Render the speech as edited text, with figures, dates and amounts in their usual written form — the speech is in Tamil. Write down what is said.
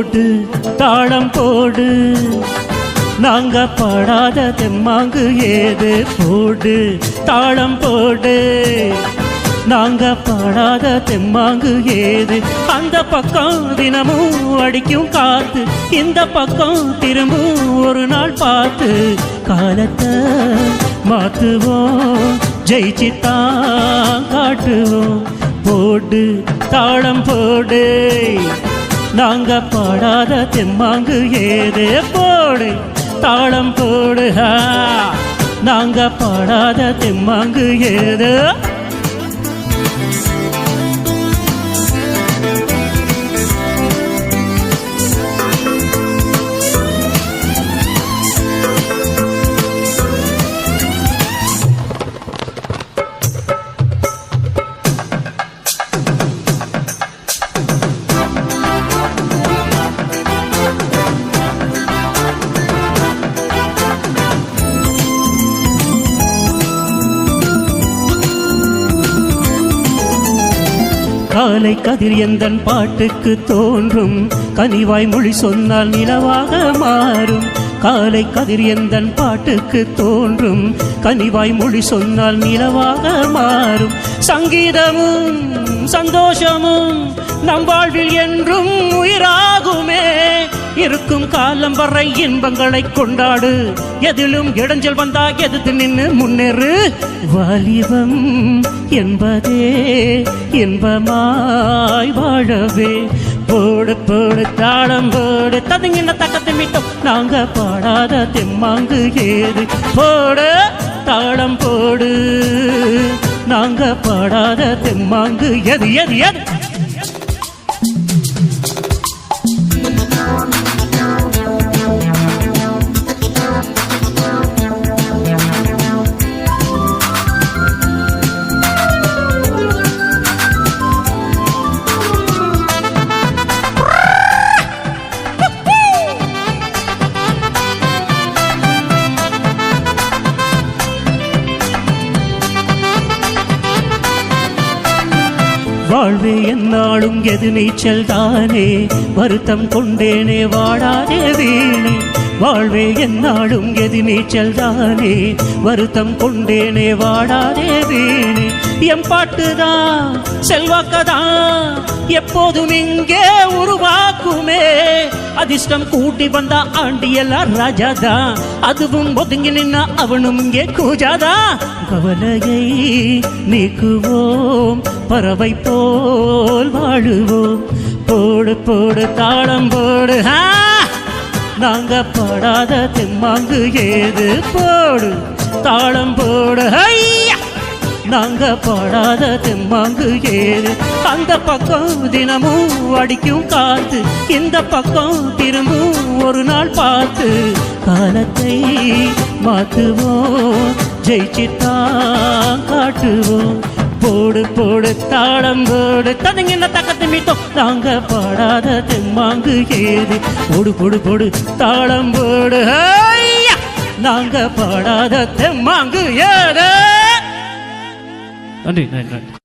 போடு தாளம் போடு நாங்க பாடாத தெம்மாங்கு ஏது போடு தாளம் போடு நாங்க பாடாத தெம்மாங்கு ஏது அந்த பக்கம் தினமும் அடிக்கும் காத்து இந்த பக்கம் திரும்பும் ஒரு நாள் பார்த்து காலத்தை மாத்துவோம் ஜெயிச்சுத்தான் காட்டுவோம் போடு தாளம் போடு நாங்க பாடாத தெம்மாங்கு ஏது போடு தாளம் போடு நாங்க பாடாத தெம்மாங்கு ஏது காலை கதிர் எந்தன் பாட்டுக்கு தோன்றும் கனிவாய் மொழி சொன்னால் நிலவாக மாறும் காலை கதிர் எந்தன் பாட்டுக்கு தோன்றும் கனிவாய் மொழி சொன்னால் நிலவாக மாறும் சங்கீதமும் சந்தோஷமும் நம் வாழ்வில் என்றும் உயிராகுமே இருக்கும் காலம் வரை இன்பங்களை கொண்டாடு எதிலும் இடைஞ்சல் வந்தா எதிர்த்து நின்று முன்னேறு வாலிபம் என்பதே இன்பமாய் வாழவே போடு போடு தாளம் போடு ததுங்கின தக்கத்தை மீட்டோம் நாங்க பாடாத தெம்மாங்கு ஏது போடு தாளம் போடு நாங்க பாடாத தெம்மாங்கு எது எது எது வாழ்வே என்னாலும் எது நீச்சல் தானே வருத்தம் கொண்டேனே வாடாதே வீணே வாழ்வே என்னாலும் எது நீச்சல் தானே வருத்தம் கொண்டேனே வாடாதே வீணே எம் பாட்டுதான் செல்வாக்கதான் எப்போதும் இங்கே உருவாக்குமே அதிர்ஷ்டம் கூட்டி வந்தா ஆண்டியெல்லாம் ராஜாதான் அதுவும் ஒதுங்கி நின்னா அவனும் இங்கே கூஜாதா கவலையை நீக்குவோம் பறவை போல் வாழுவோம் போடு போடு தாளம் போடு நாங்க பாடாத தெம்மாங்கு ஏது போடு தாளம் போடு நாங்க பாடாத தெம்மாங்கு ஏது அந்த பக்கம் தினமும் அடிக்கும் காத்து இந்த பக்கம் திரும்பும் ஒரு நாள் பார்த்து காலத்தை மாத்துவோம் ஜெயிச்சுத்தான் காட்டுவோம் போடு போடு தாளம் போடு ததுங்கின தக்கத்தை மீட்டோம் நாங்க பாடாத தெம்மாங்கு ஏது போடு போடு போடு தாளம் போடு நாங்க பாடாத தெம்மாங்கு ஏது நன்றி நன்றி